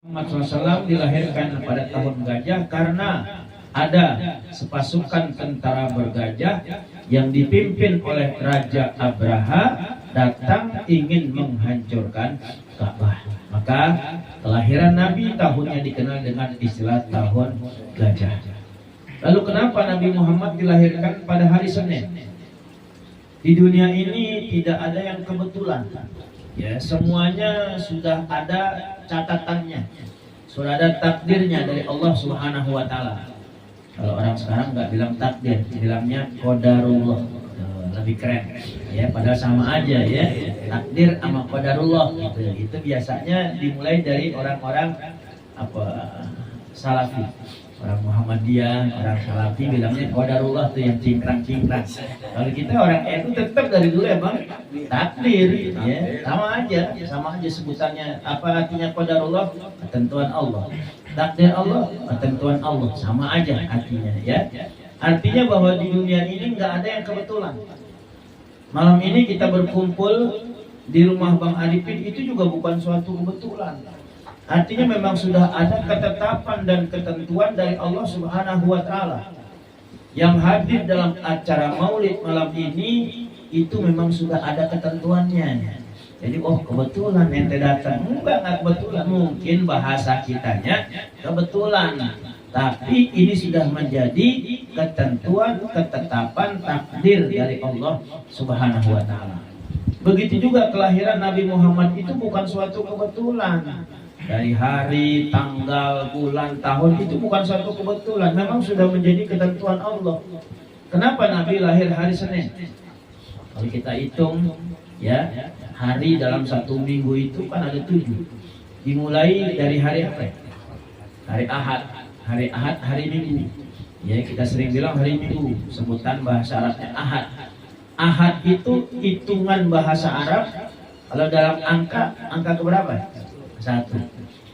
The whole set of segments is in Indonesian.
Muhammad SAW dilahirkan pada tahun gajah karena ada sepasukan tentara bergajah yang dipimpin oleh Raja Abraha datang ingin menghancurkan Ka'bah. Maka kelahiran Nabi tahunnya dikenal dengan istilah tahun gajah. Lalu kenapa Nabi Muhammad dilahirkan pada hari Senin? Di dunia ini tidak ada yang kebetulan. Ya, semuanya sudah ada catatannya, sudah ada takdirnya dari Allah Subhanahu wa Ta'ala. Kalau orang sekarang nggak bilang takdir, bilangnya qadarullah, lebih keren. Ya, padahal sama aja ya, takdir sama qadarullah gitu. Itu biasanya dimulai dari orang-orang salafi, orang Muhammadiyah, orang salafi bilangnya qadarullah tuh yang cingkrang-cingkrang. Kalau kita orang itu tetap dari dulu emang takdir, ya sama aja sebutannya. Apa artinya qadarullah? Ketentuan Allah. Takdir Allah, ketentuan Allah, sama aja artinya ya. Artinya bahwa di dunia ini nggak ada yang kebetulan. Malam ini kita berkumpul di rumah Bang Arifin itu juga bukan suatu kebetulan. Artinya memang sudah ada ketetapan dan ketentuan dari Allah Subhanahu wa Ta'ala. Yang hadir dalam acara Maulid malam ini itu memang sudah ada ketentuannya. Jadi kebetulan ente datang. Enggak kebetulan, mungkin bahasa kitanya kebetulan. Tapi ini sudah menjadi ketentuan, ketetapan, takdir dari Allah Subhanahu wa Ta'ala. Begitu juga kelahiran Nabi Muhammad itu bukan suatu kebetulan. Dari hari, tanggal, bulan, tahun itu bukan suatu kebetulan. Memang sudah menjadi ketentuan Allah. Kenapa Nabi lahir hari Senin? Kalau kita hitung ya, hari dalam satu minggu itu kan ada 7. Dimulai dari hari apa? Hari Ahad. Hari Ahad, hari Minggu. Ya, kita sering bilang hari Minggu. Sebutan bahasa Arabnya Ahad. Ahad itu hitungan bahasa Arab. Kalau dalam angka keberapa? 1.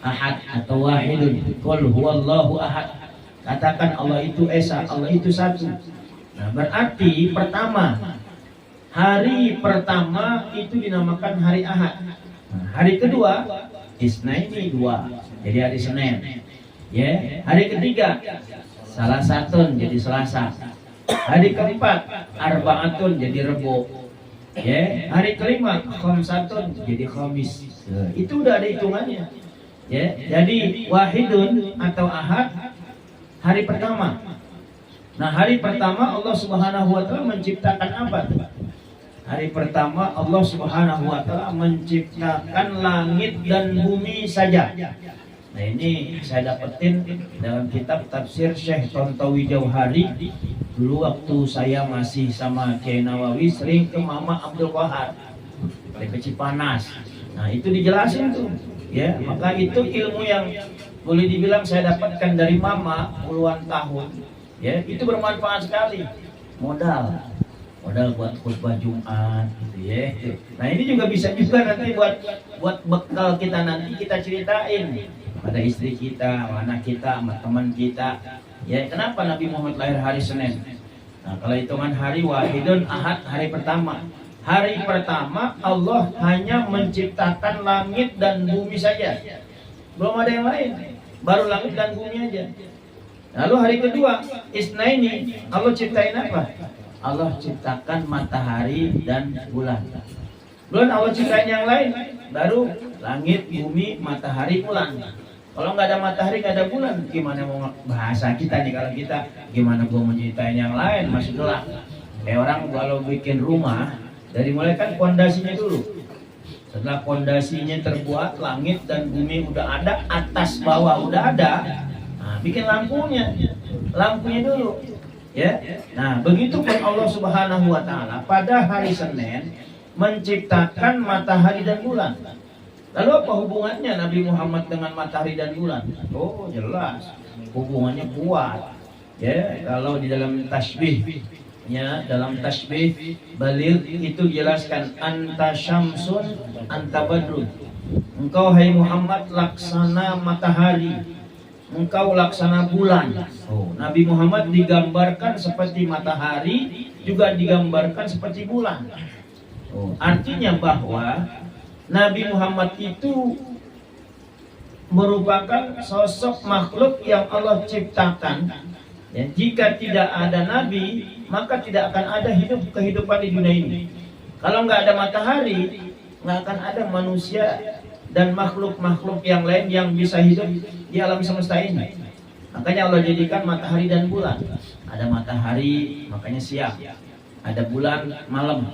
Ahad atau wahidun. Qul huwallahu ahad. Katakan Allah itu esa, Allah itu satu. Nah, berarti pertama, hari pertama itu dinamakan hari Ahad. Nah, hari kedua Isnaini 2, jadi hari Senin. Ya, hari ketiga Salasatun jadi Selasa. Hari keempat Arbaatun jadi Rebo. Ya, hari kelima Khamsatun jadi Khamis. Itu udah ada hitungannya. Ya, jadi wahidun atau ahad hari pertama. Nah, hari pertama Allah Subhanahu wa Ta'ala menciptakan apa? Hari pertama Allah Subhanahu wa Ta'ala menciptakan langit dan bumi saja. Nah, ini saya dapetin dalam kitab tafsir Syekh Tontowi Jauhari. Dulu waktu saya masih sama Kiai Nawawi sering ke Mama Abdul Qahar ke Cipanas. Nah, itu dijelasin tuh. Ya, maka itu ilmu yang boleh dibilang saya dapatkan dari Mama puluhan tahun. Ya, itu bermanfaat sekali. Modal buat khutbah Jumat gitu ya. Nah, ini juga bisa juga nanti buat bekal kita, nanti kita ceritain pada istri kita, anak kita, sama teman kita. Ya, kenapa Nabi Muhammad lahir hari Senin? Nah, kalau hitungan hari wahidun ahad hari pertama. Hari pertama Allah hanya menciptakan langit dan bumi saja. Belum ada yang lain. Baru langit dan bumi aja. Lalu hari kedua, Isnaini, Allah ciptain apa? Allah ciptakan matahari dan bulan. Belum Allah ciptain yang lain. Baru langit, bumi, matahari, bulan. Kalau nggak ada matahari, nggak ada bulan, gimana mau bahasa kita nih? Kalau kita gimana gua menciptain yang lain? Masih gelap. Kayak orang kalau bikin rumah, dari mulai kan pondasinya dulu. Setelah pondasinya terbuat, langit dan bumi udah ada, atas bawah udah ada. Nah, bikin lampunya dulu. Ya. Nah, begitu pun Allah Subhanahu wa Ta'ala pada hari Senin menciptakan matahari dan bulan. Lalu apa hubungannya Nabi Muhammad dengan matahari dan bulan? Oh, jelas. Hubungannya kuat. Ya, kalau di dalam tasbih, ya, dalam tasbih Baligh itu dijelaskan anta syamsun anta badrun. Engkau hai Muhammad laksana matahari, engkau laksana bulan. Oh, Nabi Muhammad digambarkan seperti matahari, juga digambarkan seperti bulan. Oh, artinya bahwa Nabi Muhammad itu merupakan sosok makhluk yang Allah ciptakan. Ya, jika tidak ada nabi, maka tidak akan ada kehidupan di dunia ini. Kalau nggak ada matahari, nggak akan ada manusia dan makhluk-makhluk yang lain yang bisa hidup di alam semesta ini. Makanya Allah jadikan matahari dan bulan. Ada matahari, makanya siang. Ada bulan, malam.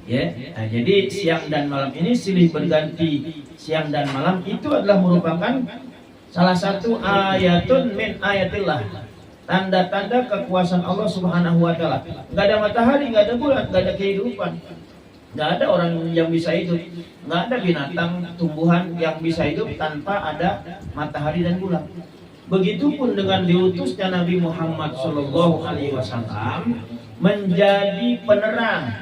Ya, nah, jadi siang dan malam ini silih berganti. Siang dan malam itu adalah merupakan salah satu ayatun min ayatillah, tanda-tanda kekuasaan Allah Subhanahu wa taala. Enggak ada matahari, enggak ada bulan, enggak ada kehidupan. Enggak ada orang yang bisa hidup, enggak ada binatang, tumbuhan yang bisa hidup tanpa ada matahari dan bulan. Begitupun dengan diutusnya Nabi Muhammad SAW menjadi penerang.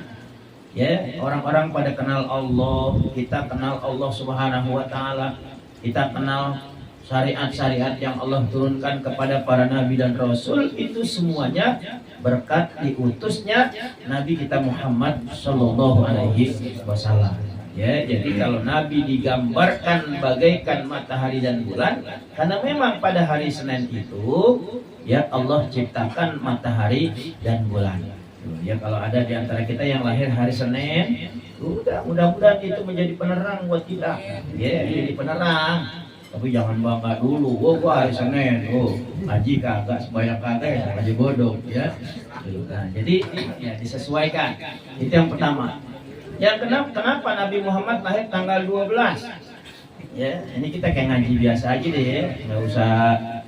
Ya, orang-orang pada kenal Allah, kita kenal Allah Subhanahu wa taala, kita kenal syariat-syariat yang Allah turunkan kepada para nabi dan rasul, itu semuanya berkat diutusnya Nabi kita Muhammad sallallahu alaihi wasallam. Ya, jadi kalau nabi digambarkan bagaikan matahari dan bulan, karena memang pada hari Senin itu ya Allah ciptakan matahari dan bulan. Ya, kalau ada di antara kita yang lahir hari Senin, mudah-mudahan itu menjadi penerang buat kita. Ya, jadi penerang. Tapi jangan bangga dulu, gua hari Senin, ngaji kagak, sembahyang kagak, ya ngaji bodoh, ya. Nah, jadi ya disesuaikan. Itu yang pertama. Yang kenapa Nabi Muhammad lahir tanggal 12? Ya, ini kita kayak ngaji biasa aja deh, ya. Nggak usah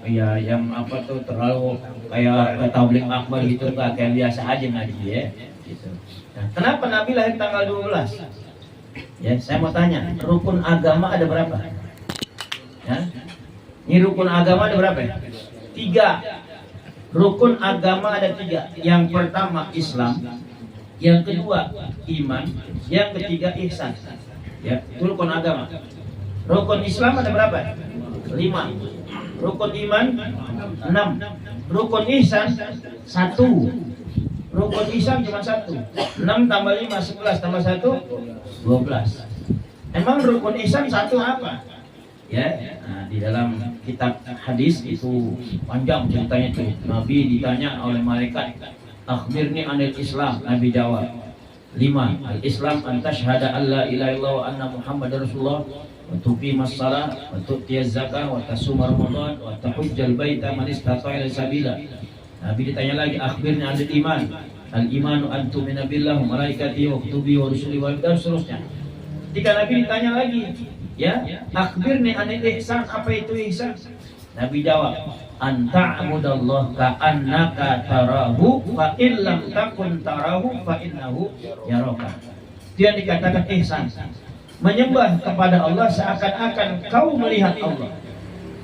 ya yang apa tuh terlalu kayak tabligh akbar gitu, nggak, kayak biasa aja ngaji ya. Gitu. Nah, kenapa Nabi lahir tanggal 12? Ya, saya mau tanya, rukun agama ada berapa? Ya? Ini rukun agama ada berapa? 3. Rukun agama ada 3. Yang pertama Islam, yang kedua iman, yang ketiga ihsan. Ya, itu rukun agama. Rukun Islam ada berapa? 5. Rukun iman 6. Rukun ihsan 1. Rukun ihsan cuma 1. 6 tambah 5 11 tambah 1 12. Emang rukun ihsan 1 apa? Ya, nah, di dalam kitab hadis itu panjang ceritanya itu. Nabi ditanya oleh malaikat, "Akhbirni anil Islam." Nabi jawab, 5. Al-Islam an tashhada an la ilaha illallah wa anna Muhammadar Rasulullah wa tuqimas shalah wa tu'tiyaz zakah wa tasuma ramadan wa tahujjal baita man istata'a ila sabila. Nabi ditanya lagi, "Akhbirni anil iman." Al-imanu an tu'mina billahi wa malaikatihi wa kutubihi wa rusulihi dan seterusnya. Ketika Nabi ditanya lagi, ya, akhbirni anil ihsan, apa itu ihsan? Nabi jawab, anta'budallaha ka'annaka tarahu fa illam takun tarahu fa innahu yaraka. Dia dikatakan ihsan, menyembah kepada Allah seakan-akan kau melihat Allah.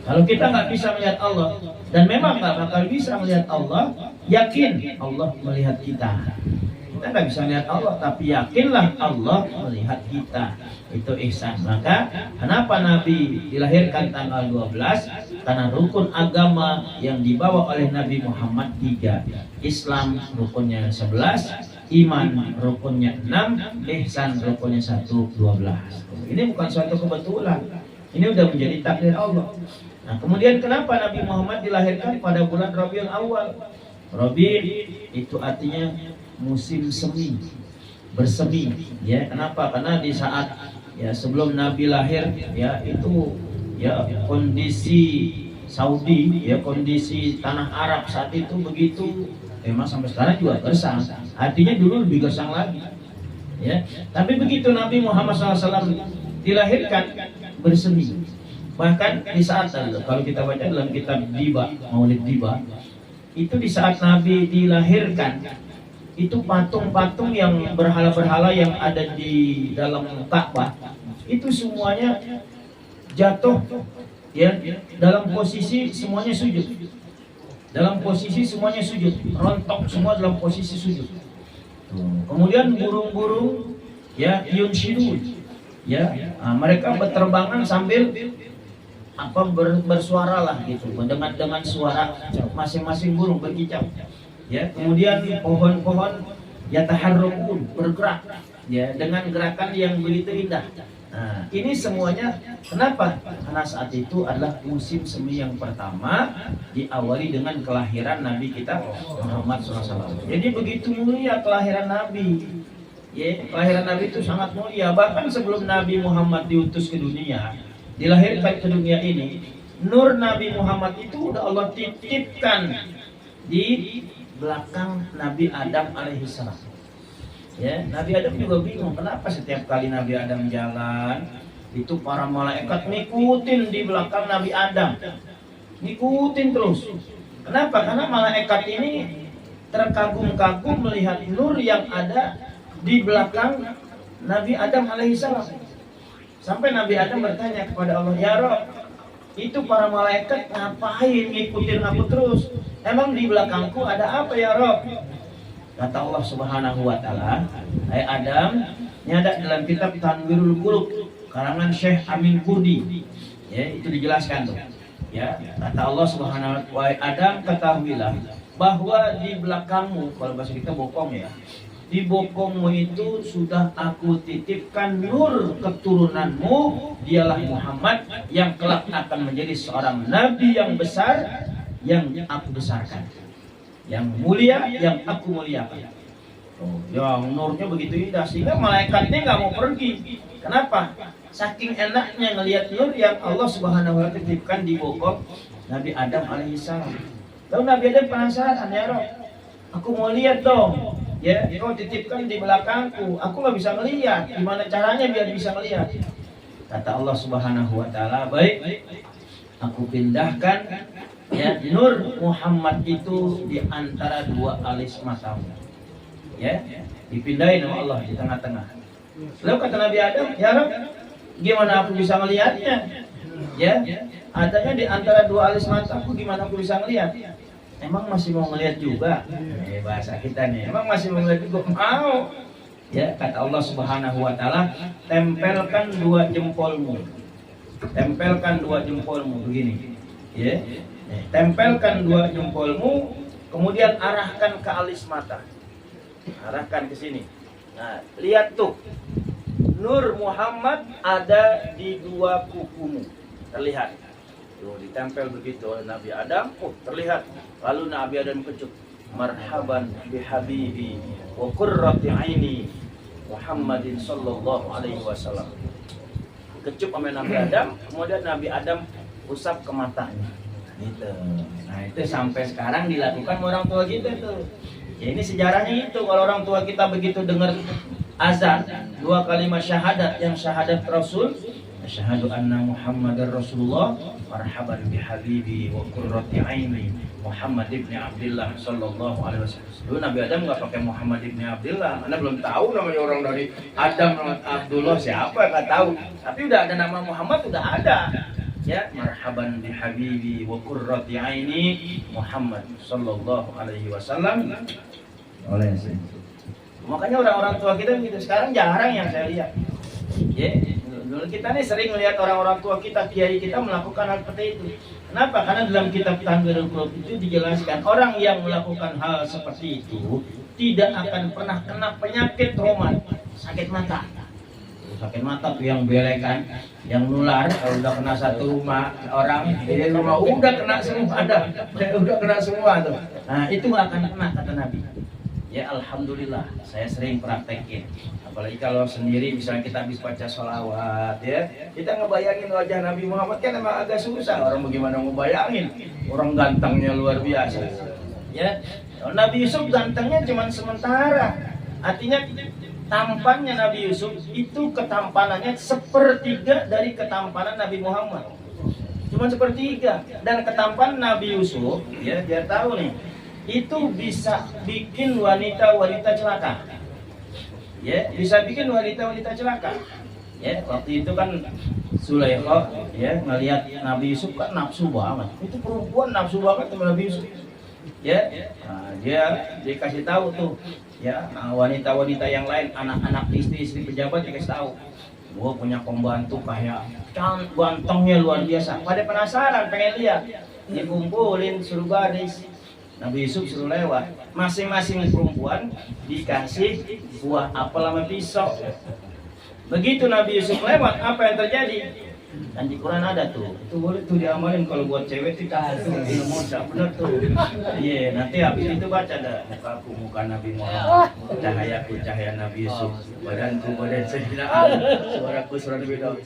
Kalau kita nggak bisa melihat Allah, dan memang nggak bakal bisa melihat Allah, yakin Allah melihat kita. Kita nggak bisa melihat Allah, tapi yakinlah Allah melihat kita. Itu ihsan. Maka kenapa Nabi dilahirkan tanggal 12? Karena rukun agama yang dibawa oleh Nabi Muhammad 3. Islam rukunnya 11, iman rukunnya 6, ihsan rukunnya 1, 12. Ini bukan suatu kebetulan. Ini udah menjadi takdir Allah. Nah, kemudian kenapa Nabi Muhammad dilahirkan pada bulan Rabiul Awal? Rabi itu artinya musim semi, bersemi. Ya, kenapa? Karena di saat ya sebelum Nabi lahir, ya itu ya kondisi Saudi, ya kondisi tanah Arab saat itu begitu, memang sampai sekarang juga gersang. Artinya dulu lebih gersang lagi. Ya, tapi begitu Nabi Muhammad SAW dilahirkan, bersemi. Bahkan di saat kalau kita baca dalam kitab Diba, Maulid Diba, itu di saat Nabi dilahirkan, itu patung-patung yang berhala-berhala yang ada di dalam Ka'bah itu semuanya jatuh, ya, dalam posisi semuanya sujud. Dalam posisi semuanya sujud, rontok semua dalam posisi sujud. Kemudian burung-burung ya yunshidun, ya, mereka berterbangan sambil bersuara lah gitu, dengan suara masing-masing burung berkicau. Ya, kemudian pohon-pohon ya taharrukun, bergerak, ya, dengan gerakan yang begitu indah. Nah, ini semuanya kenapa? Karena saat itu adalah musim semi yang pertama diawali dengan kelahiran Nabi kita Muhammad SAW. Jadi begitu mulia kelahiran Nabi. Ya, kelahiran Nabi itu sangat mulia. Bahkan sebelum Nabi Muhammad diutus ke dunia, dilahirkan ke dunia ini, nur Nabi Muhammad itu udah Allah titipkan di belakang Nabi Adam alaihissalam. Ya, Nabi Adam juga bingung kenapa setiap kali Nabi Adam jalan itu para malaikat ngikutin di belakang Nabi Adam, ngikutin terus. Kenapa? Karena malaikat ini terkagum-kagum melihat nur yang ada di belakang Nabi Adam alaihissalam. Sampai Nabi Adam bertanya kepada Allah, ya Rob, itu para malaikat ngapain ngikutin aku terus? Emang di belakangku ada apa ya Rob? Kata Allah Subhanahu wa taala, "Hai Adam, nyada dalam kitab Tanwirul Qulub karangan Syekh Amin Kurdi." Ya, itu dijelaskan tuh. Ya, kata Allah Subhanahu wa taala, "Wahai Adam, ketahuilah bahwa di belakangmu," kalau bahasa kita bokong ya. Di bokongmu itu sudah aku titipkan nur keturunanmu, dialah Muhammad yang kelak akan menjadi seorang nabi yang besar yang aku besarkan. Yang mulia yang aku muliakan. Yang nurnya begitu indah sehingga malaikatnya nggak mau pergi. Kenapa? Saking enaknya ngelihat nur yang Allah Subhanahu wa taala titipkan di bokong Nabi Adam alaihissalam. Lalu Nabi Adam penasaran, ya Rob, aku mau lihat dong. Ya, kau titipkan di belakangku. Aku nggak bisa ngelihat. Gimana caranya biar bisa ngelihat? Kata Allah Subhanahu wa taala, baik, aku pindahkan ya nur Muhammad itu di antara dua alis matamu. Ya, dipindahin sama Allah di tengah-tengah. Lalu kata Nabi Adam, ya Rob, gimana aku bisa melihatnya? Ya, adanya di antara dua alis mataku, gimana aku bisa melihat? Emang masih mau ngelihat juga? Bahasa kita nih, emang masih mau ngelihat juga? Mau. Ya, kata Allah Subhanahu wa taala, tempelkan dua jempolmu. Tempelkan dua jempolmu begini. Ya. Tempelkan dua jempolmu, kemudian arahkan ke alis mata. Arahkan ke sini. Nah, lihat tuh. Nur Muhammad ada di dua kukumu. Terlihat. Tuh, ditempel begitu oleh Nabi Adam. Terlihat. Lalu Nabi Adam kecup. Marhaban bihabibi wa qurrati aini Muhammadin sallallahu alaihi wasallam. Kecup sama Nabi Adam, kemudian Nabi Adam usap ke matanya. Gitu. Nah, itu sampai sekarang dilakukan orang tua kita tuh. Ya, ini sejarahnya itu. Kalau orang tua kita begitu dengar azan dua kalimat syahadat yang syahadat Rasul, asyhadu anna Muhammadar Rasulullah, marhaban bihabibi wa qurrati aini Muhammad ibn Abdullah sallallahu alaihi wasallam. Dulu Nabi Adam nggak pakai Muhammad ibn Abdullah, Anda belum tahu namanya orang dari Adam Abdullah siapa, nggak tahu. Tapi udah ada nama Muhammad, udah ada. Ya, marhaban bihabibi wa qurrati aini Muhammad sallallahu alaihi wasallam. Oleh makanya orang-orang tua kita gitu. Sekarang jarang yang saya lihat. Ya, dulu kita nih sering melihat orang-orang tua kita, kiai kita melakukan hal seperti itu. Kenapa? Karena dalam kitab Tanwirul Qulub itu dijelaskan orang yang melakukan hal seperti itu tidak akan pernah kena penyakit rheumat, sakit mata. Sakit mata tuh yang belekan, yang nular. Kalau udah kena satu rumah orang, di rumah udah kena semua, udah kena semua tuh. Nah, itu nggak akan kena kata Nabi. Ya alhamdulillah, saya sering praktekin. Apalagi kalau sendiri, misalnya kita habis baca sholawat, ya, kita ngebayangin wajah Nabi Muhammad kan emang agak susah. Orang bagaimana ngebayangin? Orang gantengnya luar biasa. Ya, Nabi Yusuf gantengnya cuma sementara. Artinya tampannya Nabi Yusuf itu ketampanannya sepertiga dari ketampanan Nabi Muhammad. Cuma sepertiga. Dan ketampanan Nabi Yusuf, ya biar tahu nih, itu bisa bikin wanita-wanita celaka. Ya, bisa bikin wanita-wanita celaka. Ya, waktu itu kan Sulaikha ya ngelihat Nabi Yusuf kan nafsu banget. Itu perempuan nafsu banget sama Nabi Yusuf. Ya, nah, dia dikasih tahu tuh, ya, wanita-wanita yang lain, anak-anak istri-istri pejabat dikasih tahu, gua punya pembantu kayak gantengnya luar biasa. Pada penasaran, pengen lihat. Dikumpulin suruh baris. Nabi Yusuf suruh lewat. Masing-masing perempuan dikasih buah apel sama pisau. Begitu Nabi Yusuf lewat, apa yang terjadi? Dan di Quran ada tuh, itu boleh tuh diamalin kalau buat cewek itu tuh ilmu bener tuh. Iya, nanti habis itu baca dah mukaku muka Nabi Muhammad, cahayaku cahaya Nabi Yusuf, badanku badan Sayyidina Ali, suaraku suara Nabi Daud.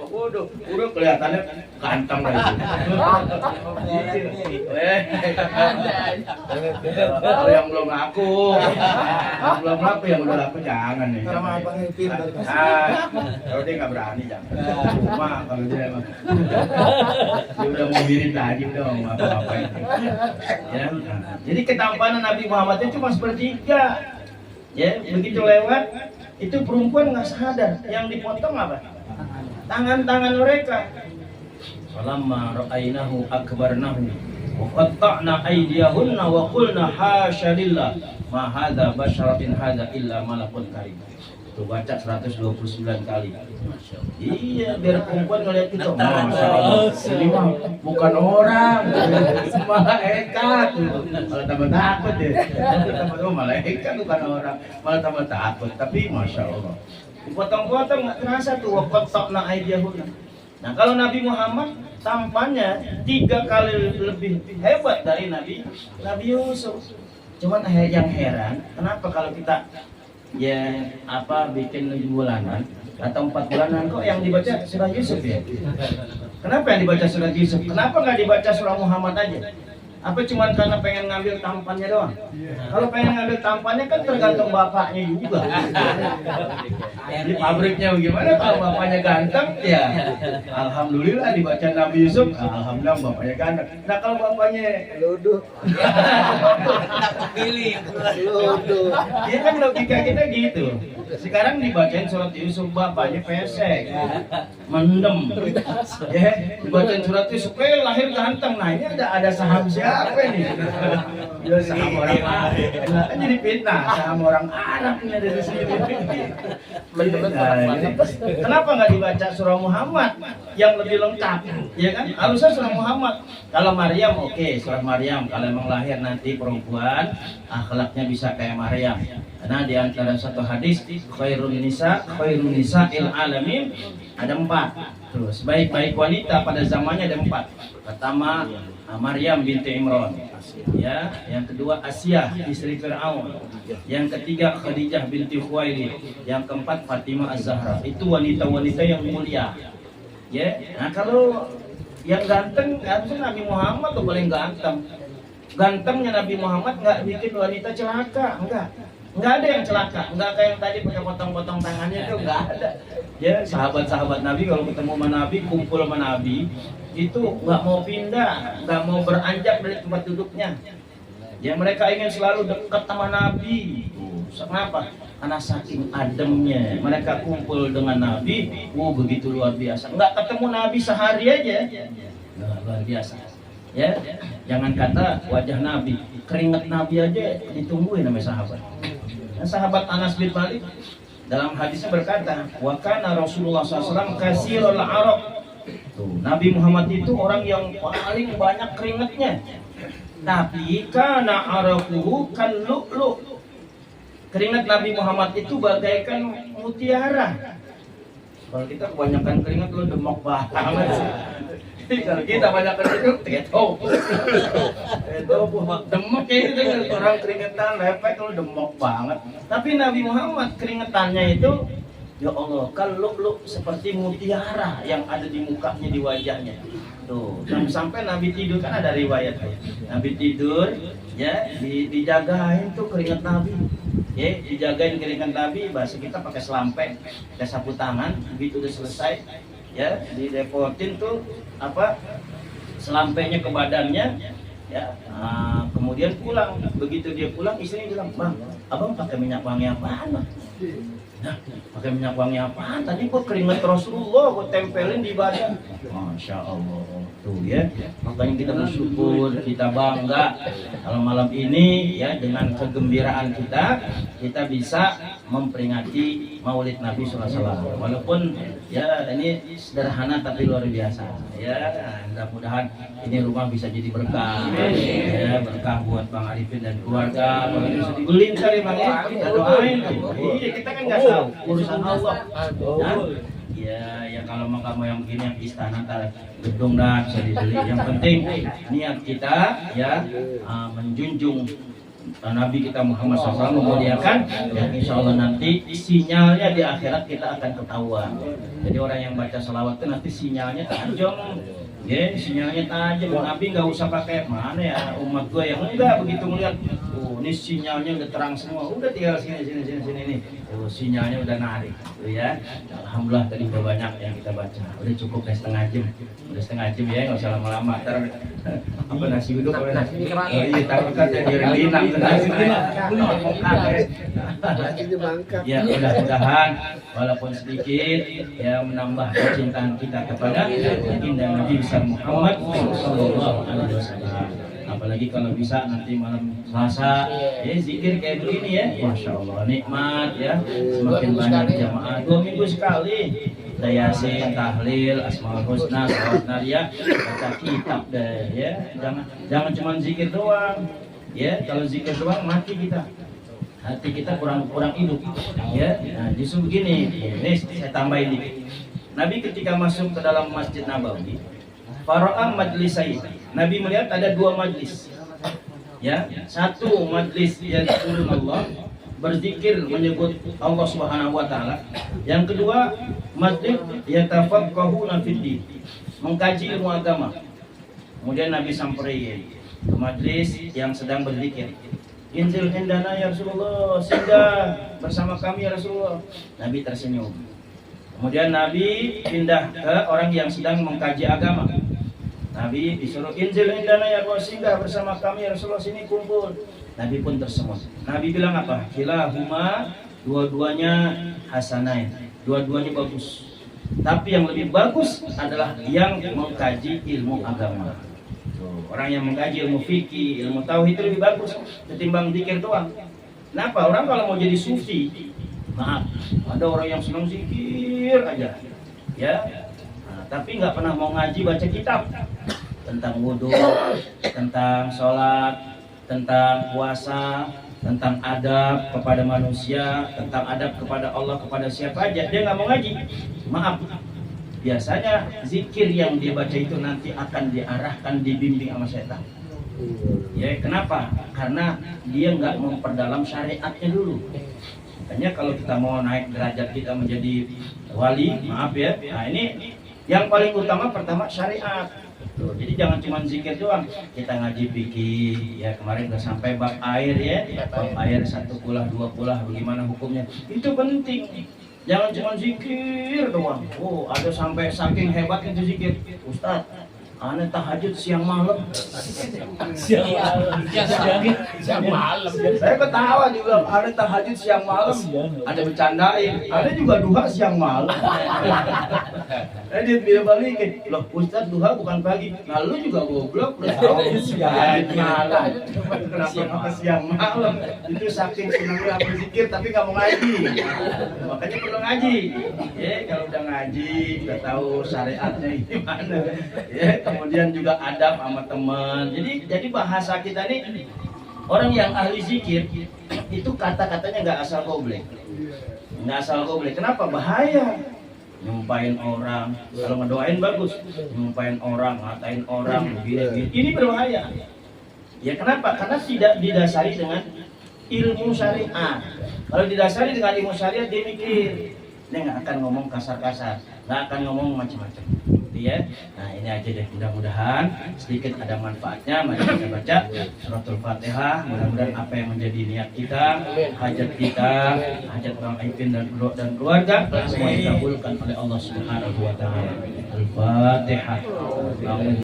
Waduh, udah kelihatannya ganteng lah itu. Kalau yang belum laku, yang udah laku jangan nih. Sama abang yang pintar. Kalau dia nggak berani jangan. Cuma kalau dia emang dia udah mau mirip tadi udah mau apa-apain. Ya. Jadi ketampanan Nabi Muhammad itu cuma sepertiga. Ya, begitu lewat itu perempuan nggak sadar, yang dipotong apa? Tangan-tangan mereka. Falamma ra'ainahu akbarnahu wa qatta'na aydiyahunna wa qulna hasya lillah ma hadza basyaratin hadza illa malakun karim. Tuh baca 129 kali. Iya, biar perempuan ngeliat itu. Masya Allah, ini mah bukan orang, malaikat. Malah tambah takut ya. Malaikat bukan orang, malah tambah takut. Tapi Masya Allah, dipotong-potong nggak terasa tuh. Waqatta'na aydiyahunna. Nah kalau Nabi Muhammad tampaknya 3 kali lebih hebat dari Nabi Yusuf. Cuman yang heran, kenapa kalau kita ya bikin 7 bulanan atau 4 bulanan kok yang dibaca surah Yusuf ya? Kenapa yang dibaca surah Yusuf? Kenapa nggak dibaca surah Muhammad aja? Apa cuma karena pengen ngambil tampannya doang? Kalau pengen ngambil tampannya kan tergantung bapaknya juga. Di pabriknya bagaimana? Kalau bapaknya ganteng ya alhamdulillah dibaca Nabi Yusuf, alhamdulillah bapaknya ganteng. Nah kalau bapaknya Luduh. Pilih Luduh. ya kan logika kita gitu. Sekarang dibacain surat Yusuf bapaknya pesek, mendem. Ya, dibacain surat Yusuf lahir ganteng. Nah ini ada saham siapa nih? Ya saham orang Arab. Nah, kan jadi fitnah saham orang Arab ini ada di sini. Kenapa nggak dibaca surah Muhammad yang lebih lengkap? Ya kan? Harusnya surah Muhammad. Kalau Maryam oke, surah Maryam. Kalau emang lahir nanti perempuan, akhlaknya bisa kayak Maryam. Karena di antara satu hadis khairun nisa'il alamin ada 4. Terus baik-baik wanita pada zamannya ada 4. Pertama Maryam binti Imran. Ya, yang kedua Asia istri Fir'aun. Yang ketiga Khadijah binti Khuwailid. Yang keempat Fatimah Az-Zahra. Itu wanita-wanita yang mulia. Ya, nah kalau yang ganteng harusnya Nabi Muhammad tuh paling ganteng. Gantengnya Nabi Muhammad nggak bikin wanita celaka, nggak ada yang celaka, nggak kayak yang tadi pakai potong-potong tangannya itu nggak ada. Ya sahabat-sahabat Nabi kalau ketemu sama Nabi, kumpul sama Nabi itu nggak mau pindah, nggak mau beranjak dari tempat duduknya. Ya mereka ingin selalu dekat sama Nabi. Kenapa? Karena saking ademnya mereka kumpul dengan Nabi. Begitu luar biasa. Nggak ketemu Nabi sehari aja, luar biasa. Ya, jangan kata wajah Nabi, keringat Nabi aja ditungguin sama sahabat. Nah, sahabat Anas bin Malik dalam hadisnya berkata, wa kana Rasulullah SAW kasirul araq. Nabi Muhammad itu orang yang paling banyak keringatnya. Tapi kana araquhu kan lu'lu. Keringat Nabi Muhammad itu bagaikan mutiara. Kalau kita kebanyakan keringat lu demok banget sih. Kalau kita banyak keringat tetok. Demok kayak gitu orang keringetan lepek lu demok banget. Tapi Nabi Muhammad keringetannya itu ya Allah, kalau seperti mutiara yang ada di mukanya, di wajahnya. Tuh, sampai Nabi tidur kan ada riwayat. Nabi tidur ya dijagain tuh keringat Nabi. Ya, dijagain keringat Nabi, bahasa kita pakai selampe, pakai sapu tangan, begitu udah selesai ya didepotin tuh selampenya ke badannya ya. Kemudian pulang, begitu dia pulang istrinya bilang, "Bang, abang pakai minyak wangi apaan?" Nah, pakai minyak wangi apaan? Tadi gua keringat Rasulullah gua tempelin di badan. Masya Allah. Tuh ya, makanya kita bersyukur, kita bangga kalau malam ini ya dengan kegembiraan kita bisa memperingati Maulid Nabi SAW. Walaupun ya ini sederhana tapi luar biasa. Ya, mudah-mudahan ini rumah bisa jadi berkah. Ya, berkah buat Bang Arifin dan keluarga. Kalau bisa dibeliin kali Bang ya, kita doain. Iya, kita kan nggak tahu urusan Allah. Ya kalau mau kamu yang begini yang istana ntar gedung dan bisa dibeli. Yang penting niat kita ya menjunjung Nabi kita Muhammad SAW, memuliakan, ya insya Allah nanti sinyalnya di akhirat kita akan ketahuan. Jadi orang yang baca salawat itu nanti sinyalnya tajam. Ya, sinyalnya tajam. Nabi nggak usah pakai mana ya umat gue yang enggak begitu melihat. Oh, ini sinyalnya udah terang semua. Udah tinggal sini nih. Oh, sinyalnya udah narik. Tuh ya. Alhamdulillah tadi udah banyak yang kita baca. Udah cukup setengah jam. Udah setengah jam ya, nggak usah lama-lama. Ntar apa nasi uduk? Nasi kerak. Oh iya, tahu kan jadi linang nasi ya, mudah-mudahan walaupun sedikit ya menambah kecintaan kita kepada baginda Nabi Muhammad Sallallahu Alaihi Wasallam. Apalagi kalau bisa nanti malam Selasa ya zikir kayak begini ya, masya Allah nikmat ya, semakin banyak jamaah 2 minggu sekali. Yasin, tahlil, asmaul husna, salawat nariyah, baca kitab deh ya. Jangan cuma zikir doang. Ya, kalau zikir doang mati kita. Hati kita kurang hidup. Ya. Nah, justru begini. Ini saya tambahin dikit. Nabi ketika masuk ke dalam Masjid Nabawi, fara'a majlisai. Nabi melihat ada 2 majlis. Ya, satu majlis yazkurun Allah, berzikir menyebut Allah Subhanahu wa taala. Yang kedua, majlis yatafaqqahuna fid-din, mengkaji ilmu agama. Kemudian Nabi samperin ke majlis yang sedang berzikir. Inzil indana ya Rasulullah, singgah bersama kami ya Rasulullah. Nabi tersenyum. Kemudian Nabi pindah ke orang yang sedang mengkaji agama. Nabi disuruh inzil indana ya Rasulullah, singgah bersama kami ya Rasulullah, sini kumpul. Nabi pun tersenyum. Nabi bilang apa? Kilahuma, dua-duanya hasanain, dua-duanya bagus. Tapi yang lebih bagus adalah yang mengkaji ilmu agama. Orang yang mengkaji ilmu fikih, ilmu tauhid itu lebih bagus ketimbang zikir doang. Kenapa? Orang kalau mau jadi sufi, maaf, ada orang yang senang zikir aja, ya, tapi nggak pernah mau ngaji baca kitab tentang wudhu, tentang sholat, tentang puasa, tentang adab kepada manusia, tentang adab kepada Allah, kepada siapa aja. Dia nggak mau ngaji. Maaf, biasanya zikir yang dia baca itu nanti akan diarahkan, dibimbing sama setan. Ya, kenapa? Karena dia nggak memperdalam syariatnya dulu. Makanya kalau kita mau naik derajat kita menjadi wali, maaf ya, nah ini yang paling utama pertama syariat. Tuh, jadi jangan cuma zikir doang, kita ngaji fikih ya, kemarin udah sampai bab air ya, bab air 1 kulah 2 kulah bagaimana hukumnya, itu penting. Jangan cuma zikir doang. Oh, ada sampai saking hebatnya itu zikir, Ustaz, aneh tahajud siang malam. Siang malam. Saya ketawa juga, aneh tahajud siang malam. Ada bercandain, ada juga duha siang malam. Dia balikin, loh Ustaz duha bukan pagi. Nah lu juga goblok, lu siang malam. Kenapa siang malam? Itu saking senangnya aku zikir tapi nggak mau ngaji. Makanya perlu ngaji. Ya kalau udah ngaji, udah tahu syariatnya gimana. Ya kemudian juga adab sama teman. Jadi bahasa kita nih orang yang ahli zikir itu kata-katanya nggak asal goblek. Nggak asal goblek. Kenapa? Bahaya. Nyumpain orang, kalau ngedoain bagus, nyumpain orang, ngatain orang, begini. Ini berbahaya. Ya kenapa? Karena tidak didasari dengan ilmu syariat. Kalau didasari dengan ilmu syariat, dia mikir, dia nggak akan ngomong kasar-kasar, nggak akan ngomong macam-macam. Ya. Nah ini aja deh, mudah-mudahan sedikit ada manfaatnya. Mari kita baca suratul Fatihah. Mudah-mudahan apa yang menjadi niat kita, hajat kita, hajat orang Aipin dan keluarga semua dikabulkan oleh Allah Subhanahu wa taala. Al-Fatihah.